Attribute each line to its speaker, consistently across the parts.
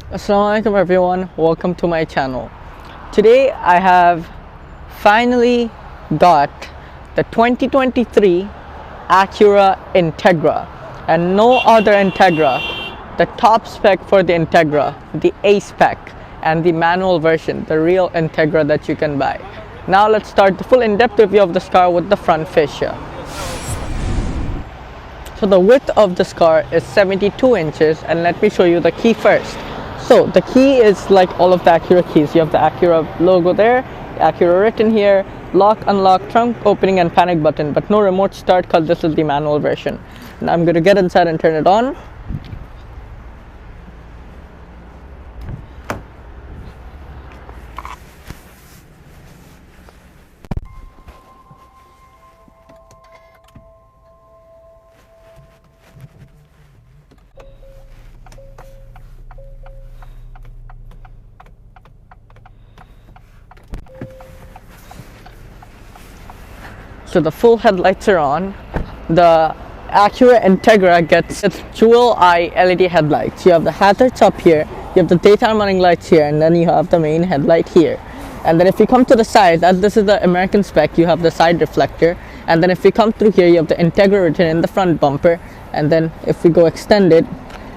Speaker 1: Assalamualaikum everyone, welcome to my channel. Today I have finally got the 2023 Acura Integra, and no other Integra, the top spec for the Integra, the A-Spec, and the manual version, the real Integra that you can buy. Now let's start the full in-depth review of this car with the front fascia. So the width of this car is 72 inches, and let me show you the key first. So the key is like all of the Acura keys. You have the Acura logo there, Acura written here, lock, unlock, trunk opening, and panic button, but no remote start because this is the manual version. Now I'm going to get inside and turn it on. So the full headlights are on. The Acura Integra gets its dual eye LED headlights. You have the hazards up here, you have the daytime running lights here, and then you have the main headlight here. And then if you come to the side, as this is the American spec, you have the side reflector. And then if we come through here, you have the Integra written in the front bumper. And then if we go extended,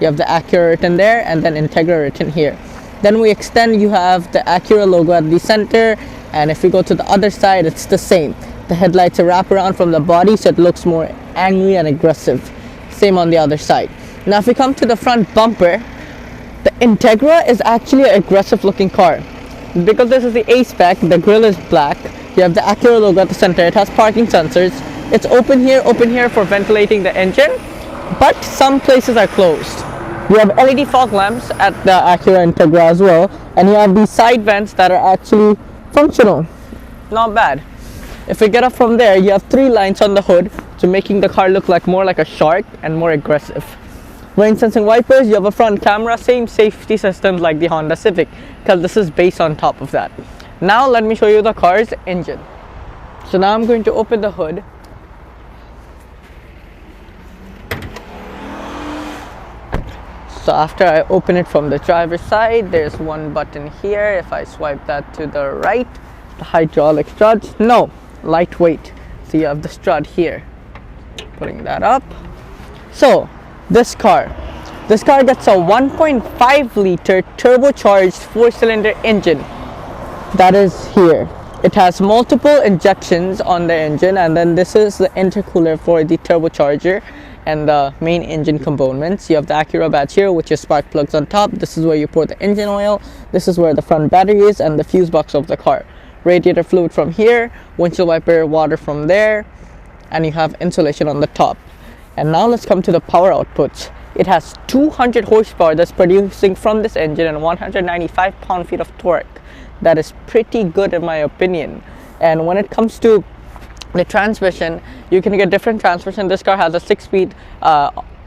Speaker 1: you have the Acura written there, and then Integra written here. Then we extend, you have the Acura logo at the center, and if we go to the other side, it's the same. The headlights are wrap around from the body, so it looks more angry and aggressive. Same on the other side. Now if we come to the front bumper, the Integra is actually an aggressive looking car. Because this is the A-Spec, the grille is black. You have the Acura logo at the center. It has parking sensors. It's open here for ventilating the engine, but some places are closed. You have LED fog lamps at the Acura Integra as well, and you have these side vents that are actually functional. Not bad. If we get up from there, you have 3 lines on the hood, so making the car look like more like a shark and more aggressive. Rain sensing wipers, you have a front camera, same safety systems like the Honda Civic, because this is based on top of that. Now let me show you the car's engine. So now I'm going to open the hood. So after I open it from the driver's side, there's one button here. If I swipe that to the right, the hydraulic struts, no, lightweight. So you have the strut here. Putting that up. So this car gets a 1.5 liter turbocharged 4-cylinder engine that is here. It has multiple injections on the engine, and then this is the intercooler for the turbocharger and the main engine components. You have the Acura badge here, which is spark plugs on top. This is where you pour the engine oil. This is where the front battery is, and the fuse box of the car. Radiator fluid from here, windshield wiper water from there, and you have insulation on the top. And now let's come to the power outputs. It has 200 horsepower that's producing from this engine and 195 pound-feet of torque. That is pretty good in my opinion. And when it comes to the transmission, you can get different transmission. This car has a 6-speed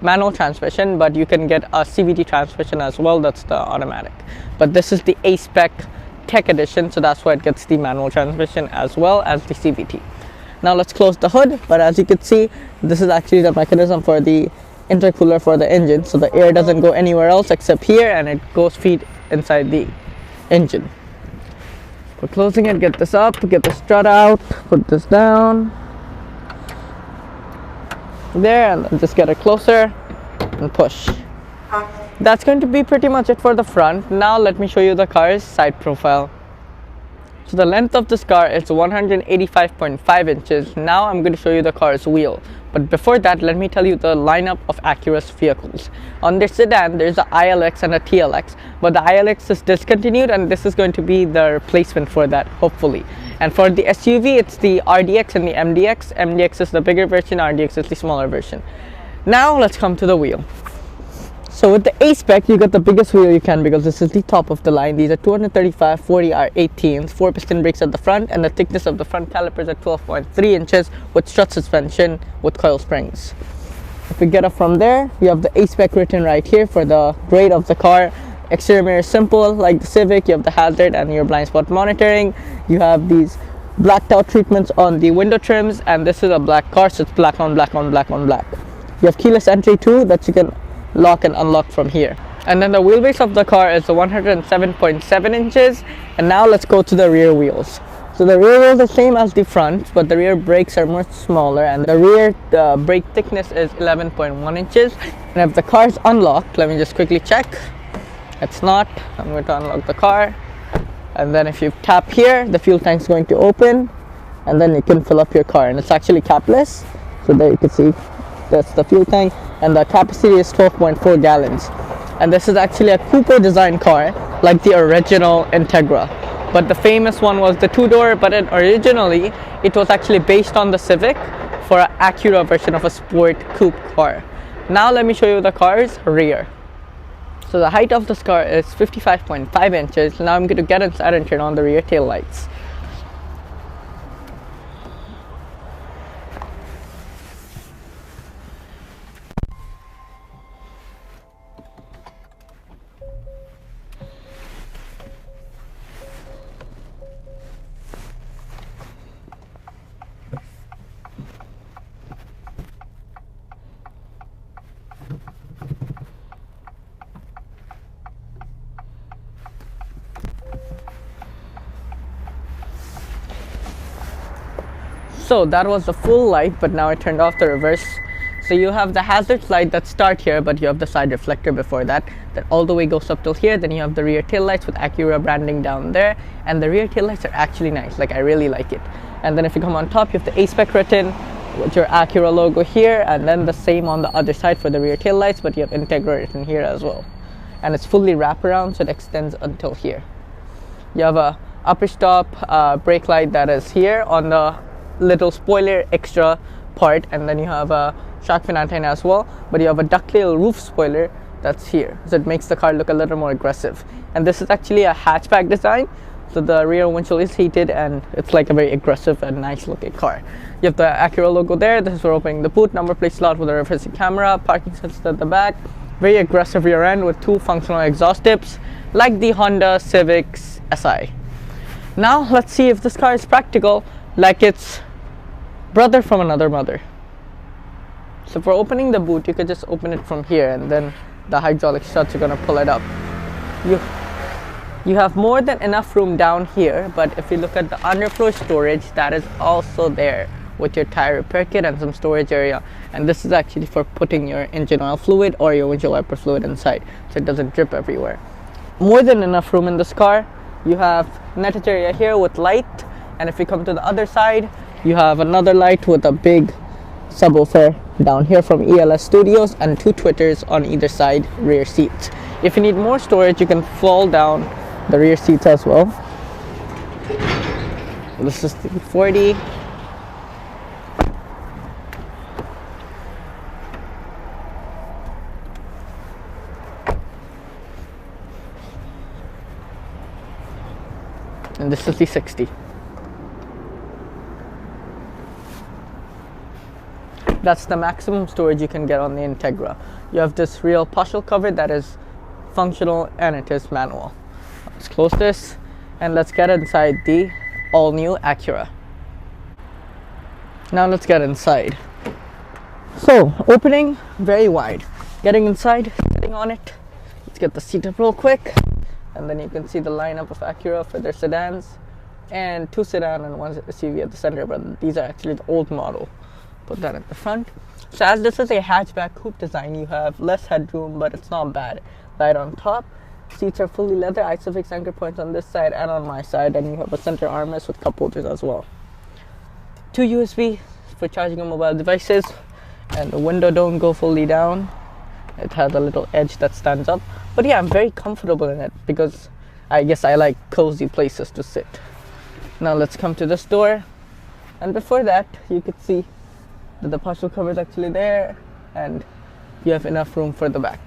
Speaker 1: manual transmission, but you can get a CVT transmission as well. That's the automatic. But this is the A-Spec Tech Edition, so that's why it gets the manual transmission as well as the CVT. Now let's close the hood, but as you can see, this is actually the mechanism for the intercooler for the engine, so the air doesn't go anywhere else except here, and it goes feed inside the engine. For closing it, get this up, get the strut out, put this down there, and then just get it closer and push. That's going to be pretty much it for the front. Now let me show you the car's side profile. So the length of this car is 185.5 inches. Now I'm going to show you the car's wheel. But before that, let me tell you the lineup of Acura's vehicles. On their sedan, there's a ILX and a TLX, but the ILX is discontinued, and this is going to be the replacement for that, hopefully. And for the SUV, it's the RDX and the MDX. MDX is the bigger version, RDX is the smaller version. Now let's come to the wheel. So with the A-Spec, you got the biggest wheel you can, because this is the top of the line. These are 235 40R18s, 4-piston brakes at the front, and the thickness of the front calipers at 12.3 inches with strut suspension with coil springs. If we get up from there, you have the A-Spec written right here for the grade of the car. Exterior mirror simple like the Civic. You have the hazard and your blind spot monitoring. You have these blacked out treatments on the window trims, and this is a black car, so it's black on black on black on black. You have keyless entry too that you can lock and unlock from here. And then the wheelbase of the car is 107.7 inches. And now let's go to the rear wheels. So the rear wheels are the same as the front, but the rear brakes are much smaller, and the rear brake thickness is 11.1 inches. And if the car is unlocked, let me just quickly check. It's not. I'm going to unlock the car. And then if you tap here, the fuel tank is going to open, and then you can fill up your car. And it's actually capless. So there you can see that's the fuel tank, and the capacity is 12.4 gallons. And this is actually a coupe design car, like the original Integra. But the famous one was the two-door, but originally it was actually based on the Civic for an Acura version of a sport coupe car. Now let me show you the car's rear. So the height of this car is 55.5 inches. Now I'm going to get inside and turn on the rear tail lights. So that was the full light, but now I turned off the reverse. So you have the hazard light that start here, but you have the side reflector before that all the way goes up till here. Then you have the rear tail lights with Acura branding down there, and the rear tail lights are actually nice, like I really like it. And then if you come on top, you have the A-Spec written with your Acura logo here, and then the same on the other side for the rear tail lights, but you have Integra written here as well. And it's fully wraparound, so it extends until here. You have a upper stop brake light that is here on the little spoiler extra part, and then you have a shark fin antenna as well, but you have a ducktail roof spoiler that's here, so it makes the car look a little more aggressive. And this is actually a hatchback design, so the rear windshield is heated and it's like a very aggressive and nice looking car. You have the Acura logo there. This is for opening the boot, number plate slot with a reversing camera, parking sensor at the back, very aggressive rear end with two functional exhaust tips like the Honda Civic Si. Now let's see if this car is practical like its brother from another mother. So for opening the boot, you could just open it from here, and then the hydraulic struts are going to pull it up. You have more than enough room down here, but if you look at the underfloor storage, that is also there with your tire repair kit and some storage area. And this is actually for putting your engine oil fluid or your windshield wiper fluid inside, so it doesn't drip everywhere. More than enough room in this car. You have netted area here with light, and if you come to the other side, you have another light with a big subwoofer down here from ELS Studios and two tweeters on either side rear seats. If you need more storage, you can fold down the rear seats as well. This is the 40. And this is the 60. That's the maximum storage you can get on the Integra. You have this real partial cover that is functional and it is manual. Let's close this and let's get inside the all-new Acura. Now let's get inside. So opening very wide, getting inside, sitting on it. Let's get the seat up real quick, and then you can see the lineup of Acura for their sedans, and two sedan and one SUV at the center, but these are actually the old model. Put that at the front. So as this is a hatchback coupe design, you have less headroom, but it's not bad. Light on top, seats are fully leather, isofix anchor points on this side and on my side, and you have a center armrest with cup holders as well. Two USB for charging your mobile devices, and the window don't go fully down. It has a little edge that stands up, but yeah, I'm very comfortable in it because I guess I like cozy places to sit. Now let's come to this door, and before that you could see that the partial cover is actually there, and you have enough room for the back.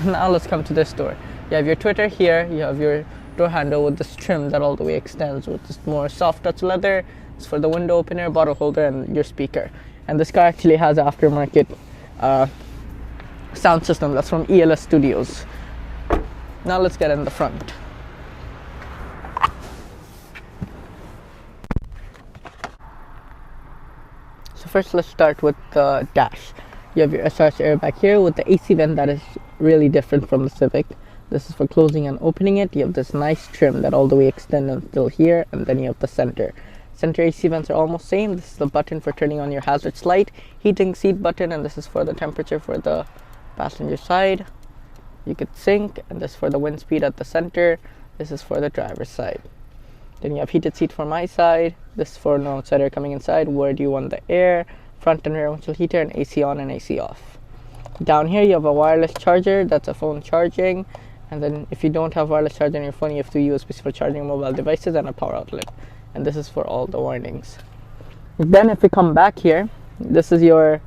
Speaker 1: Now let's come to this door. You have your tweeter here, you have your door handle with this trim that all the way extends with this more soft touch leather. It's for the window opener, bottle holder, and your speaker. And this car actually has aftermarket sound system that's from ELS Studios. Now let's get in the front. So first let's start with the dash. You have your SRS airbag here with the AC vent that is really different from the Civic. This is for closing and opening it. You have this nice trim that all the way extends until here, and then you have the center AC vents are almost same. This is the button for turning on your hazards light, heating seat button, and this is for the temperature for the passenger side. You could sync, and this is for the wind speed at the center. This is for the driver's side. Then you have heated seat for my side. This is for no outsider coming inside. Where do you want the air? Front and rear windshield heater, and AC on and AC off. Down here you have a wireless charger. That's a phone charging. And then if you don't have wireless charger on your phone, you have to use USB for charging mobile devices and a power outlet. And this is for all the warnings. Then if we come back here, this is your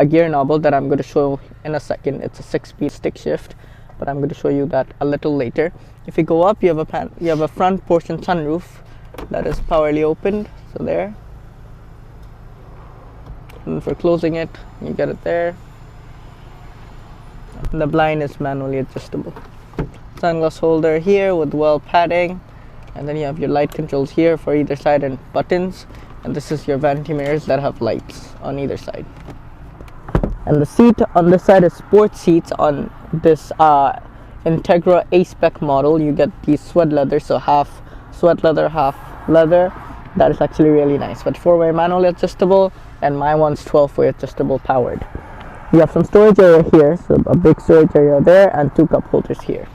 Speaker 1: gear knob that I'm going to show in a second. It's a 6-speed stick shift, but I'm going to show you that a little later. If you go up, you have a front portion sunroof that is powerly opened. So there. And for closing it, you get it there. And the blind is manually adjustable. Sunglass holder here with well padding, and then you have your light controls here for either side and buttons, and this is your vanity mirrors that have lights on either side. And the seat on this side is sport seats. On this Integra A-Spec model, you get these sweat leather, so half sweat leather, half leather. That is actually really nice, but 4-way manually adjustable, and my one's 12-way adjustable powered. You have some storage area here, so a big storage area there, and 2 cup holders here.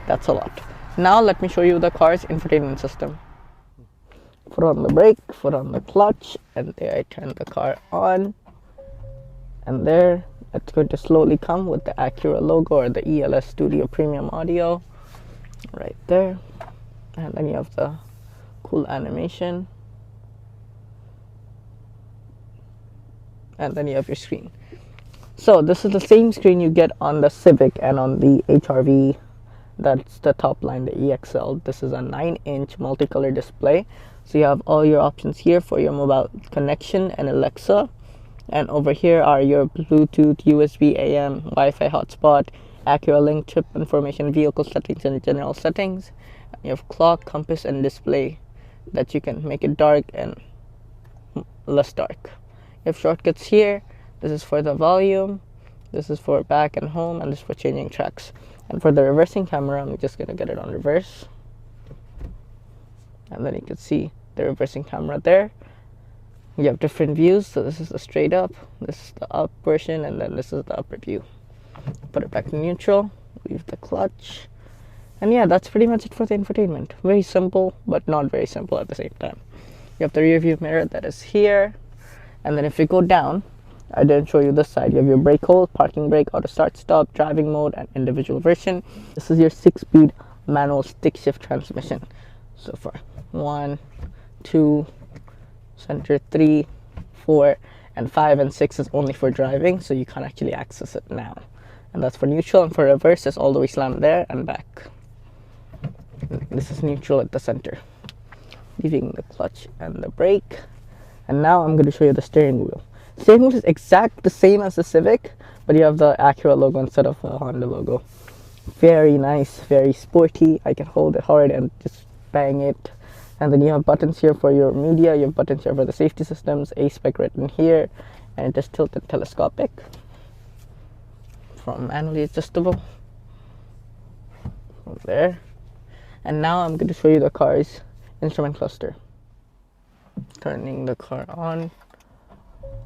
Speaker 1: That's a lot. Now let me show you the car's infotainment system. Foot on the brake, foot on the clutch, and there I turn the car on. And there, it's going to slowly come with the Acura logo or the ELS Studio Premium Audio. Right there. And then you have the cool animation. And then you have your screen. So this is the same screen you get on the Civic and on the HR-V. That's the top line, the EXL. This is a 9-inch multicolor display. So you have all your options here for your mobile connection and Alexa. And over here are your Bluetooth, USB, AM, Wi-Fi hotspot, Acura link, trip information, vehicle settings, and general settings. You have clock, compass, and display that you can make it dark and less dark. You have shortcuts here. This is for the volume. This is for back and home, and this is for changing tracks. And for the reversing camera, I'm just going to get it on reverse. And then you can see the reversing camera there. You have different views. So this is the straight up, this is the up version, and then this is the upper view. Put it back to neutral, leave the clutch. And yeah, that's pretty much it for the infotainment. Very simple, but not very simple at the same time. You have the rear view mirror that is here. And then if you go down, I didn't show you this side. You have your brake hold, parking brake, auto start stop, driving mode, and individual version. This is your 6-speed manual stick shift transmission. So for 1, 2, center 3, 4, and 5 and 6 is only for driving, so you can't actually access it now. And that's for neutral, and for reverse is all the way slammed there and back. And this is neutral at the center. Leaving the clutch and the brake. And now I'm going to show you the steering wheel. Steering wheel is exact the same as the Civic, but you have the Acura logo instead of a Honda logo. Very nice, very sporty. I can hold it hard and just bang it. And then you have buttons here for your media. You have buttons here for the safety systems. A-Spec written here, and it is tilted telescopic. From manually adjustable. From there. And now I'm going to show you the car's instrument cluster. Turning the car on.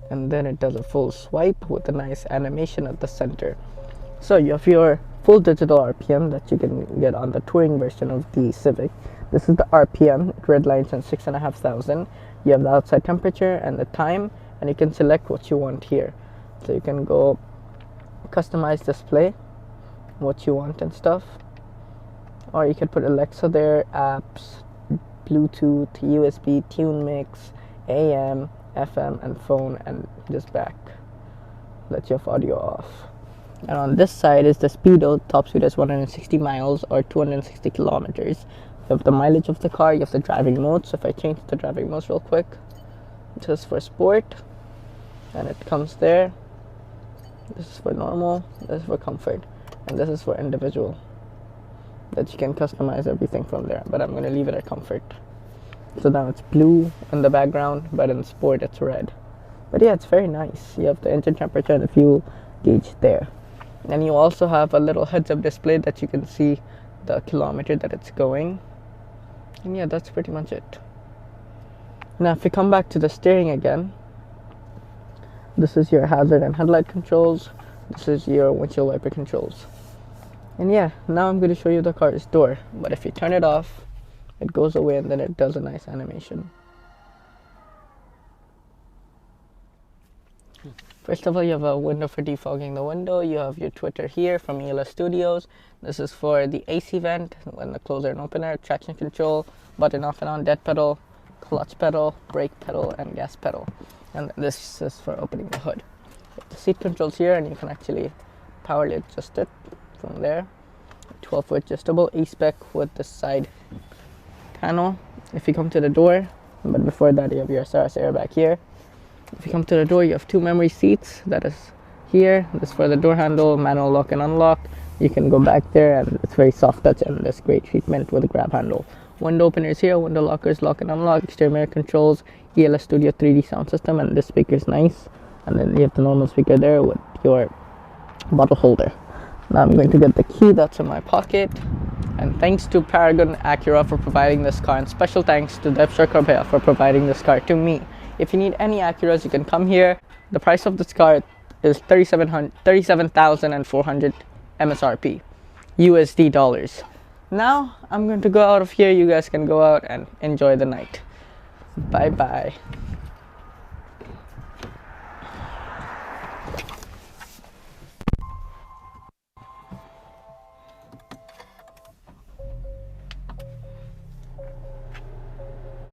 Speaker 1: And then it does a full swipe with a nice animation at the center. So you have your full digital RPM that you can get on the touring version of the Civic. This is the RPM. It redlines on 6,500. You have the outside temperature and the time, and you can select what you want here. So you can go customize display, what you want and stuff. Or you can put Alexa there, apps, Bluetooth, USB, tune mix, AM, FM, and phone, and just back. Let your audio off. And on this side is the speedo. Top speed is 160 miles or 260 kilometers. You have the mileage of the car. You have the driving mode. So if I change the driving mode real quick, this is for sport, and it comes there. This is for normal. This is for comfort, and this is for individual. That you can customize everything from there. But I'm going to leave it at comfort. So now it's blue in the background, but in sport it's red. But yeah, it's very nice. You have the engine temperature and the fuel gauge there. And you also have a little heads-up display that you can see the kilometer that it's going. And yeah, that's pretty much it. Now if we come back to the steering again, this is your hazard and headlight controls. This is your windshield wiper controls. And yeah, now I'm going to show you the car's door. But if you turn it off, it goes away and then it does a nice animation. First of all, you have a window for defogging the window. You have your Twitter here from ELS Studios. This is for the AC vent, when the closer and opener, traction control, button off and on, dead pedal, clutch pedal, brake pedal, and gas pedal. And this is for opening the hood. The seat controls here, and you can actually powerly adjust it from there. 12-foot adjustable A-Spec with the side panel. If you come to the door, but before that you have your SRS airbag here. If you come to the door, you have 2 memory seats. That is here. This is for the door handle, manual lock and unlock. You can go back there, and it's very soft touch and this great treatment with a grab handle. Window openers here, window lockers, lock and unlock, exterior mirror controls, ELS Studio 3D sound system, and this speaker is nice. And then you have the normal speaker there with your bottle holder. Now I'm going to get the key that's in my pocket. And thanks to Paragon Acura for providing this car, and special thanks to Debsher Corbea for providing this car to me. If you need any Acuras, you can come here. The price of this car is $37,400 MSRP, USD dollars. Now I'm going to go out of here. You guys can go out and enjoy the night. Bye bye.